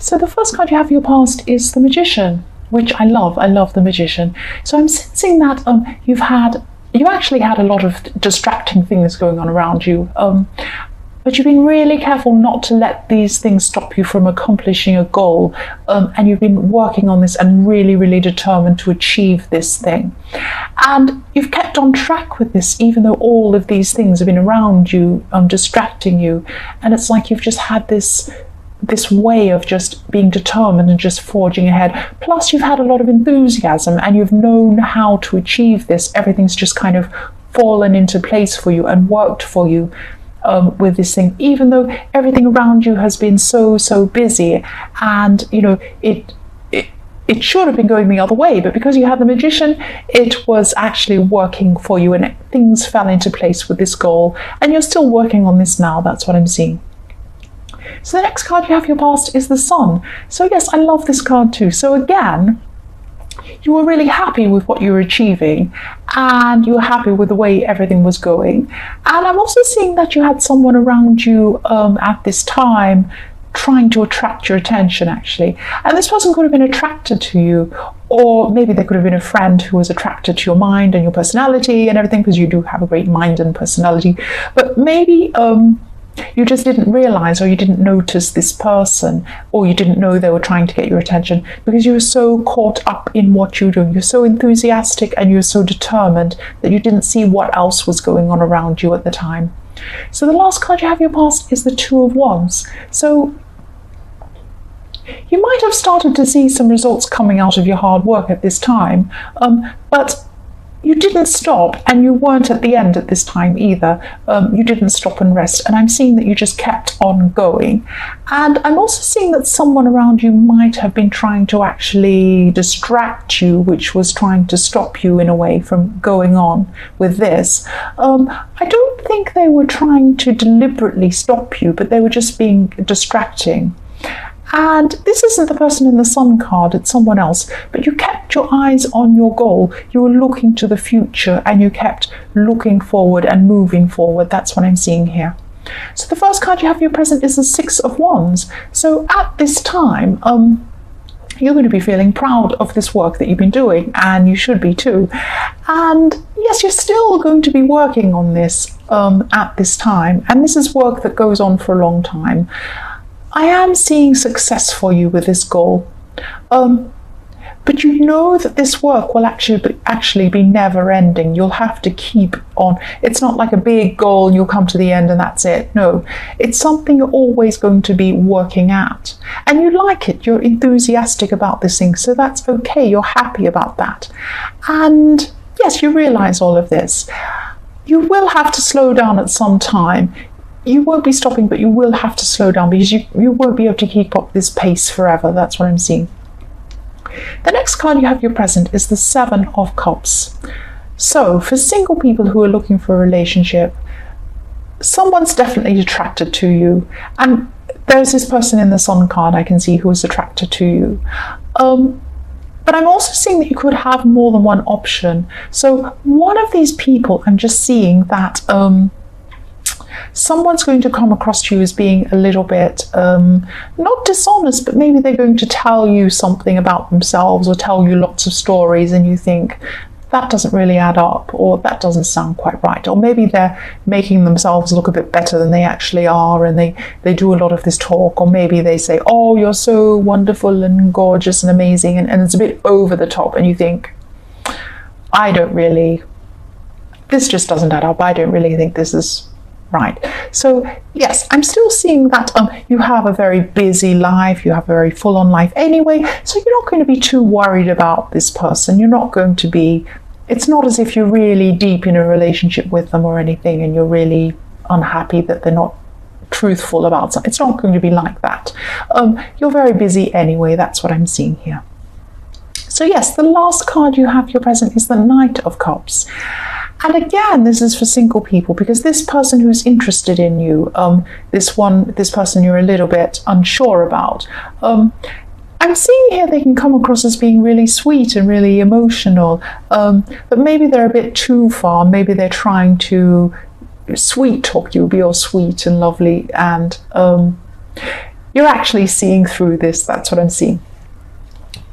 So the first card you have for your past is the Magician, which I love. I love the Magician. So I'm sensing that you actually had a lot of distracting things going on around you, but you've been really careful not to let these things stop you from accomplishing a goal, and you've been working on this and really, really determined to achieve this thing. And you've kept on track with this, even though all of these things have been around you, distracting you. And it's like you've just had this way of just being determined and just forging ahead. Plus you've had a lot of enthusiasm and you've known how to achieve this. Everything's just kind of fallen into place for you and worked for you with this thing, even though everything around you has been so busy, and it should have been going the other way, but because you had the Magician, it was actually working for you and things fell into place with this goal, and you're still working on this now. That's what I'm seeing. So the next card you have for your past is the Sun. So yes, I love this card too. So again, you were really happy with what you were achieving and you were happy with the way everything was going. And I'm also seeing that you had someone around you at this time trying to attract your attention, actually. And this person could have been attracted to you, or maybe they could have been a friend who was attracted to your mind and your personality and everything, because you do have a great mind and personality. But maybe you just didn't realize, or you didn't notice this person, or you didn't know they were trying to get your attention because you were so caught up in what you're doing. You're so enthusiastic and you're so determined that you didn't see what else was going on around you at the time. So the last card you have in your past is the Two of Wands. So you might have started to see some results coming out of your hard work at this time, but you didn't stop, and you weren't at the end at this time either. You didn't stop and rest, and I'm seeing that you just kept on going. And I'm also seeing that someone around you might have been trying to actually distract you, which was trying to stop you in a way from going on with this. I don't think they were trying to deliberately stop you, but they were just being distracting. And this isn't the person in the Sun card, it's someone else, but you kept your eyes on your goal. You were looking to the future and you kept looking forward and moving forward. That's what I'm seeing here. So the first card you have for your present is the Six of Wands. So at this time, you're going to be feeling proud of this work that you've been doing, and you should be too. And yes, you're still going to be working on this at this time, and this is work that goes on for a long time. I am seeing success for you with this goal, but you know that this work will actually be never ending. You'll have to keep on. It's not like a big goal and you'll come to the end and that's it. No, it's something you're always going to be working at, and you like it. You're enthusiastic about this thing, so that's okay. You're happy about that. And yes, you realize all of this. You will have to slow down at some time. You won't be stopping, but you will have to slow down because you won't be able to keep up this pace forever. That's what I'm seeing. The next card you have for your present is the Seven of Cups. So for single people who are looking for a relationship, someone's definitely attracted to you. And there's this person in the Sun card I can see who is attracted to you. But I'm also seeing that you could have more than one option. So one of these people, I'm just seeing that someone's going to come across to you as being a little bit not dishonest, but maybe they're going to tell you something about themselves or tell you lots of stories, and you think that doesn't really add up, or that doesn't sound quite right, or maybe they're making themselves look a bit better than they actually are, and they do a lot of this talk, or maybe they say, oh, you're so wonderful and gorgeous and amazing, and it's a bit over the top, and you think, this just doesn't add up. I don't really think this is right. So yes, I'm still seeing that you have a very busy life, you have a very full-on life anyway, so you're not going to be too worried about this person. You're not going to be, it's not as if you're really deep in a relationship with them or anything and you're really unhappy that they're not truthful about something. It's not going to be like that. You're very busy anyway. That's what I'm seeing here. So yes, the last card you have for your present is the Knight of Cups. And again, this is for single people, because this person who's interested in you, this person you're a little bit unsure about, I'm seeing here they can come across as being really sweet and really emotional, but maybe they're a bit too far. Maybe they're trying to sweet talk you, be all sweet and lovely, and You're actually seeing through this. That's what I'm seeing.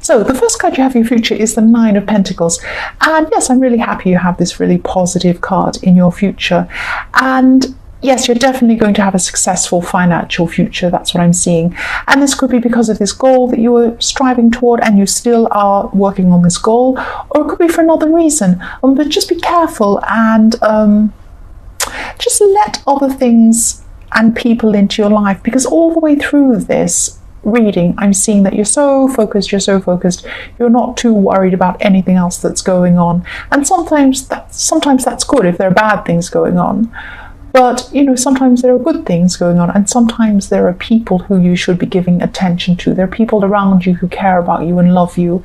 So the first card you have in your future is the Nine of Pentacles. And yes, I'm really happy you have this really positive card in your future. And yes, you're definitely going to have a successful financial future. That's what I'm seeing. And this could be because of this goal that you were striving toward and you still are working on this goal, or it could be for another reason. But just be careful and just let other things and people into your life, because all the way through this reading, I'm seeing that you're so focused, you're not too worried about anything else that's going on. And sometimes that's good if there are bad things going on. But, you know, sometimes there are good things going on, and sometimes there are people who you should be giving attention to. There are people around you who care about you and love you.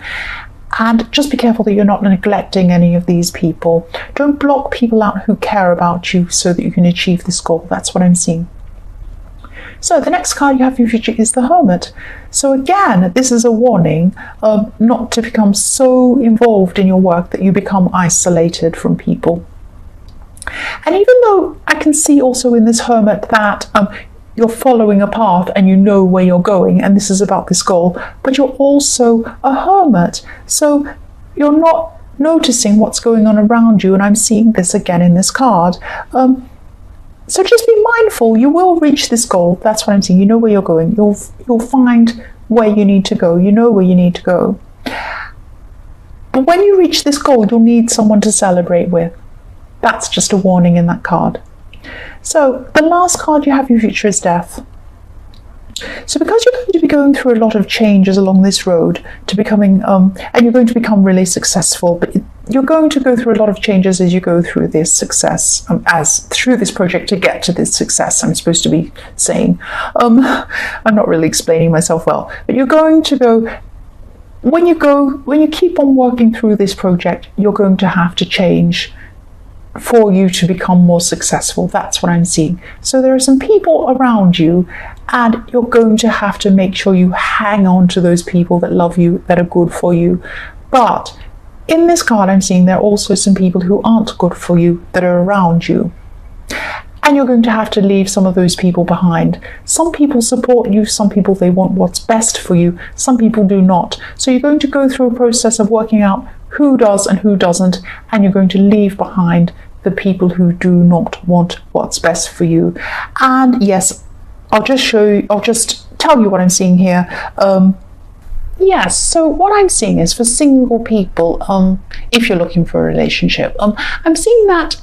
And just be careful that you're not neglecting any of these people. Don't block people out who care about you so that you can achieve this goal. That's what I'm seeing. So the next card you have in your future is the Hermit. So again, this is a warning not to become so involved in your work that you become isolated from people. And even though I can see also in this Hermit that you're following a path and you know where you're going, and this is about this goal, but you're also a hermit. So you're not noticing what's going on around you, and I'm seeing this again in this card. So just be mindful. You will reach this goal. That's what I'm seeing. You know where you're going. You'll find where you need to go. You know where you need to go. But when you reach this goal, you'll need someone to celebrate with. That's just a warning in that card. So the last card you have in your future is Death. So because you're going to be going through a lot of changes along this road to becoming, and you're going to become really successful, but you're going to go through a lot of changes as you go through this success, through this project to get to this success, I'm supposed to be saying. I'm not really explaining myself well, but you're going to go, when you keep on working through this project, you're going to have to change for you to become more successful. That's what I'm seeing. So there are some people around you, and you're going to have to make sure you hang on to those people that love you, that are good for you. But in this card, I'm seeing there are also some people who aren't good for you that are around you. And you're going to have to leave some of those people behind. Some people support you, some people, they want what's best for you, some people do not. So you're going to go through a process of working out who does and who doesn't, and you're going to leave behind the people who do not want what's best for you. And yes, I'll just tell you what I'm seeing here. Yes, so what I'm seeing is for single people, if you're looking for a relationship, I'm seeing that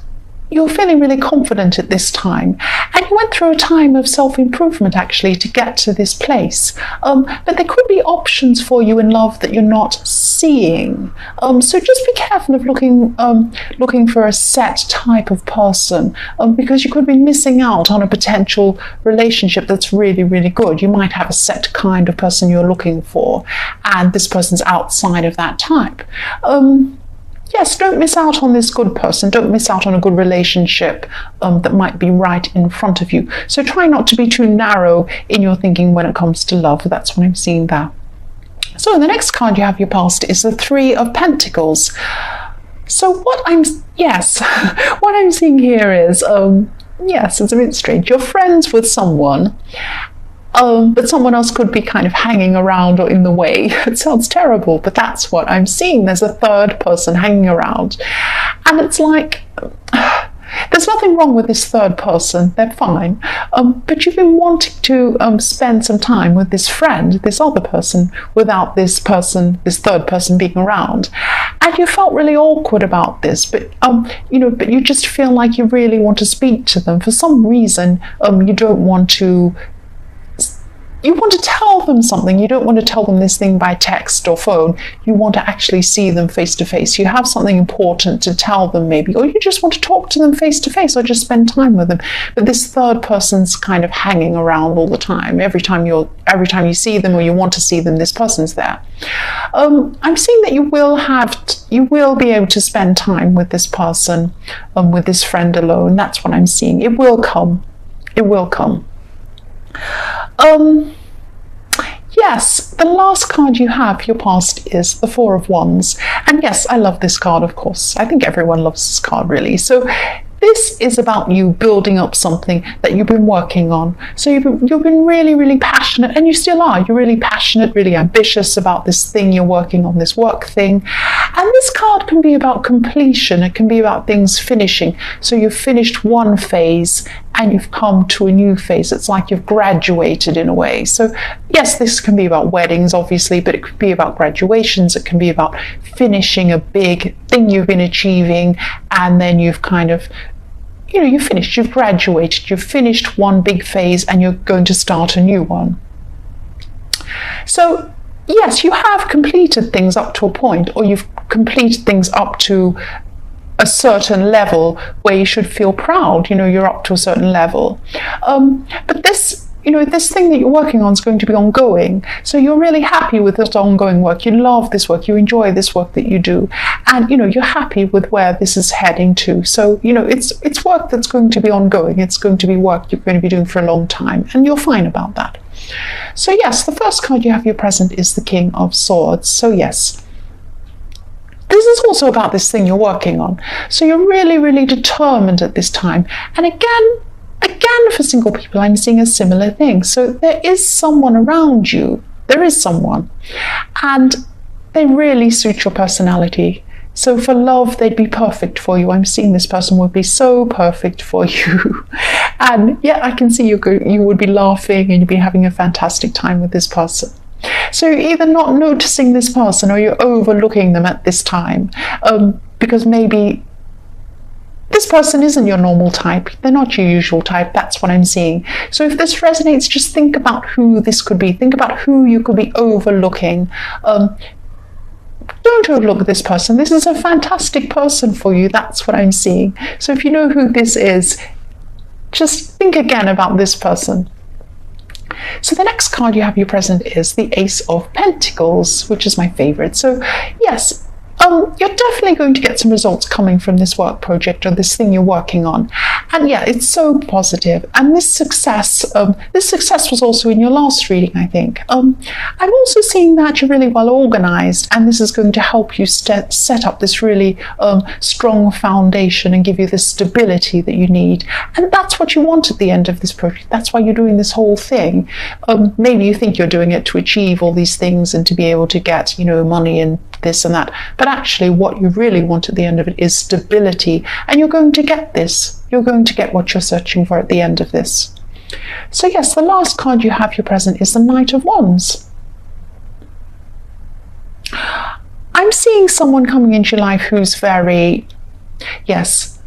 you're feeling really confident at this time, and you went through a time of self-improvement actually to get to this place, but there could be options for you in love that you're not seeing, so just be careful of looking for a set type of person, because you could be missing out on a potential relationship that's really, really good. You might have a set kind of person you're looking for, and this person's outside of that type. Yes, don't miss out on this good person. Don't miss out on a good relationship that might be right in front of you. So try not to be too narrow in your thinking when it comes to love. That's what I'm seeing there. So the next card you have your past is the Three of Pentacles. So what I'm seeing here is, yes, it's a bit strange. You're friends with someone, but someone else could be kind of hanging around or in the way. It sounds terrible, but that's what I'm seeing. There's a third person hanging around. And it's like, there's nothing wrong with this third person. They're fine. But you've been wanting to spend some time with this friend, this other person, without this third person being around. And you felt really awkward about this, but but you just feel like you really want to speak to them. For some reason, you don't want to. You want to tell them something. You don't want to tell them this thing by text or phone. You want to actually see them face to face. You have something important to tell them maybe, or you just want to talk to them face to face or just spend time with them. But this third person's kind of hanging around all the time. Every time you see them or you want to see them, this person's there. I'm seeing that you will be able to spend time with this person, with this friend alone. That's what I'm seeing. It will come. It will come. Yes, the last card you have, your past, is the Four of Wands. And yes, I love this card, of course. I think everyone loves this card, really. So this is about you building up something that you've been working on. So you've been really, really passionate, and you still are. You're really passionate, really ambitious about this thing you're working on, this work thing. And this card can be about completion. It can be about things finishing. So you've finished one phase and you've come to a new phase. It's like you've graduated in a way. So yes, this can be about weddings, obviously, but it could be about graduations. It can be about finishing a big thing you've been achieving, and then you've kind of, you've finished, you've graduated, you've finished one big phase, and you're going to start a new one. So yes, you have completed things up to a point, or you've completed things up to a certain level where you should feel proud. You're up to a certain level. But this, this thing that you're working on is going to be ongoing. So you're really happy with this ongoing work. You love this work. You enjoy this work that you do. And, you're happy with where this is heading to. So, it's work that's going to be ongoing. It's going to be work you're going to be doing for a long time. And you're fine about that. So yes, the first card you have your present is the King of Swords. So yes, this is also about this thing you're working on. So you're really, really determined at this time. And again, for single people, I'm seeing a similar thing. So there is someone around you. There is someone. And they really suit your personality. So for love, they'd be perfect for you. I'm seeing this person would be so perfect for you. And yeah, I can see you would be laughing and you'd be having a fantastic time with this person. So you're either not noticing this person or you're overlooking them at this time, because maybe this person isn't your normal type. They're not your usual type. That's what I'm seeing. So if this resonates, just think about who this could be. Think about who you could be overlooking. Don't overlook this person. This is a fantastic person for you. That's what I'm seeing. So if you know who this is, just think again about this person. So the next card you have your present is the Ace of Pentacles, which is my favorite. So yes, you're definitely going to get some results coming from this work project or this thing you're working on. And yeah, it's so positive. And this success was also in your last reading, I think. I'm also seeing that you're really well organized, and this is going to help you set up this really strong foundation and give you the stability that you need. And that's what you want at the end of this project. That's why you're doing this whole thing. Maybe you think you're doing it to achieve all these things and to be able to get, money and this and that. But actually what you really want at the end of it is stability. And you're going to get this. You're going to get what you're searching for at the end of this. So yes, the last card you have your present is the Knight of Wands. I'm seeing someone coming into your life who's very, yes,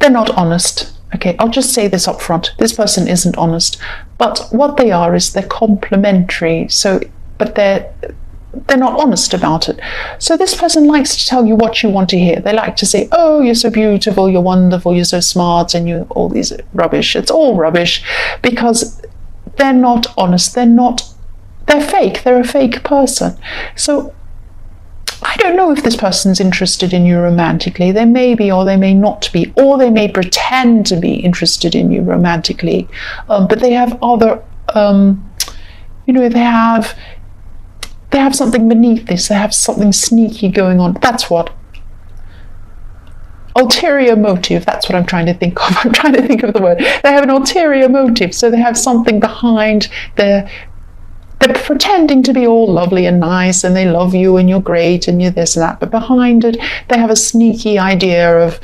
they're not honest. Okay, I'll just say this up front. This person isn't honest. But what they are is they're complimentary. So, but they're not honest about it. So this person likes to tell you what you want to hear. They like to say, oh, you're so beautiful, you're wonderful, you're so smart, and you all these rubbish. It's all rubbish because they're not honest. They're fake. They're a fake person. So I don't know if this person's interested in you romantically. They may be, or they may not be, or they may pretend to be interested in you romantically. But they have other, they have something beneath this. They have something sneaky going on. That's what. Ulterior motive. That's what I'm trying to think of. I'm trying to think of the word. They have an ulterior motive. So they have something behind. They're pretending to be all lovely and nice, and they love you, and you're great, and you're this and that. But behind it, they have a sneaky idea of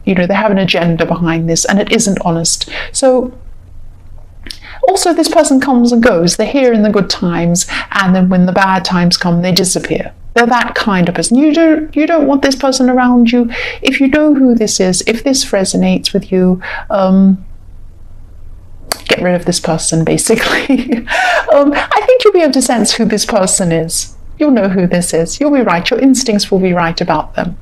they have an agenda behind this, and it isn't honest. So. Also, this person comes and goes. They're here in the good times, and then when the bad times come, they disappear. They're that kind of person. You don't want this person around you. If you know who this is, if this resonates with you, get rid of this person, basically. I think you'll be able to sense who this person is. You'll know who this is. You'll be right. Your instincts will be right about them.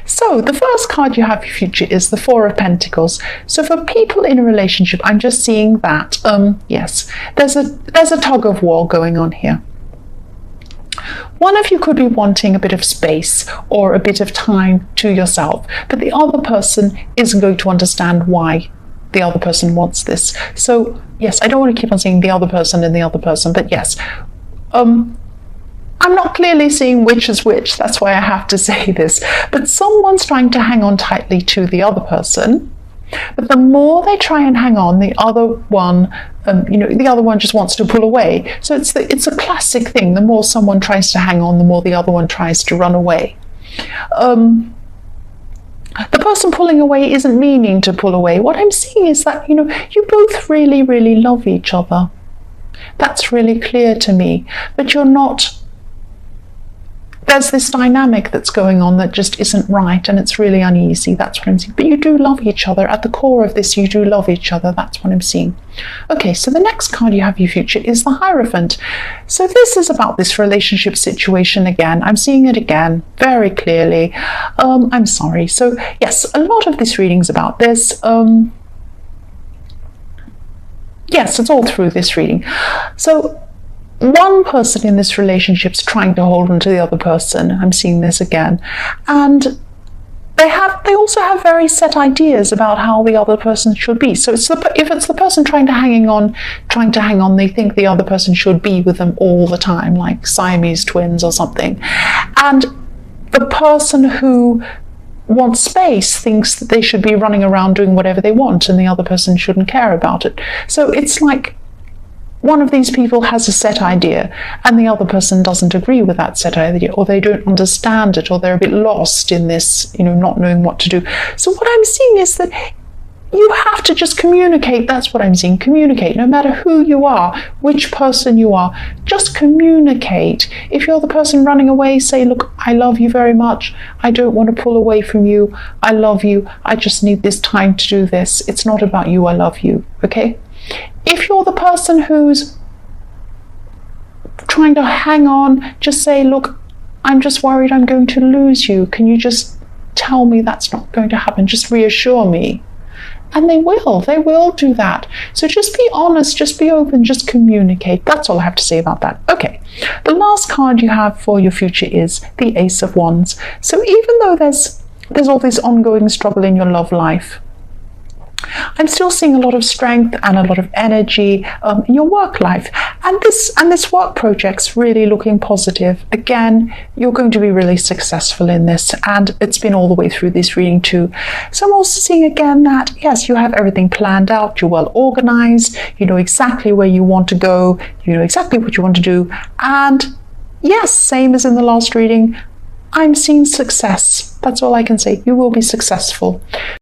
So the first card you have for your future is the Four of Pentacles. So for people in a relationship, I'm just seeing that, yes, there's a tug of war going on here. One of you could be wanting a bit of space or a bit of time to yourself, but the other person isn't going to understand why the other person wants this. So yes, I don't want to keep on saying the other person and the other person, but yes, I'm I'm not clearly seeing which is which, that's why I have to say this, but someone's trying to hang on tightly to the other person, but the more they try and hang on, the other one, the other one just wants to pull away. So it's a classic thing. The more someone tries to hang on, the more the other one tries to run away. The person pulling away isn't meaning to pull away. What I'm seeing is that, you both really, really love each other. That's really clear to me. But you're not... There's this dynamic that's going on that just isn't right, and it's really uneasy. That's what I'm seeing. But you do love each other. At the core of this, you do love each other. That's what I'm seeing. Okay, so the next card you have, your future, is the Hierophant. So this is about this relationship situation again. I'm seeing it again very clearly. I'm sorry. So yes, a lot of this reading's about this. Yes, it's all through this reading. So one person in this relationship's trying to hold on to the other person. I'm seeing this again. And they also have very set ideas about how the other person should be. So if it's the person trying to hang on, they think the other person should be with them all the time, like Siamese twins or something. And the person who wants space thinks that they should be running around doing whatever they want, and the other person shouldn't care about it. So it's like one of these people has a set idea and the other person doesn't agree with that set idea, or they don't understand it, or they're a bit lost in this, not knowing what to do. So what I'm seeing is that you have to just communicate. That's what I'm seeing. Communicate. No matter who you are, which person you are, just communicate. If you're the person running away, say, look, I love you very much. I don't want to pull away from you. I love you. I just need this time to do this. It's not about you. I love you. Okay? If you're the person who's trying to hang on, just say, look, I'm just worried I'm going to lose you. Can you just tell me that's not going to happen? Just reassure me. And they will do that. So just be honest, just be open, just communicate. That's all I have to say about that. Okay, the last card you have for your future is the Ace of Wands. So even though there's all this ongoing struggle in your love life, I'm still seeing a lot of strength and a lot of energy in your work life, and this work project's really looking positive. Again, you're going to be really successful in this, and it's been all the way through this reading too. So I'm also seeing again that yes, you have everything planned out, you're well organized, you know exactly where you want to go, you know exactly what you want to do, and yes, same as in the last reading, I'm seeing success. That's all I can say. You will be successful.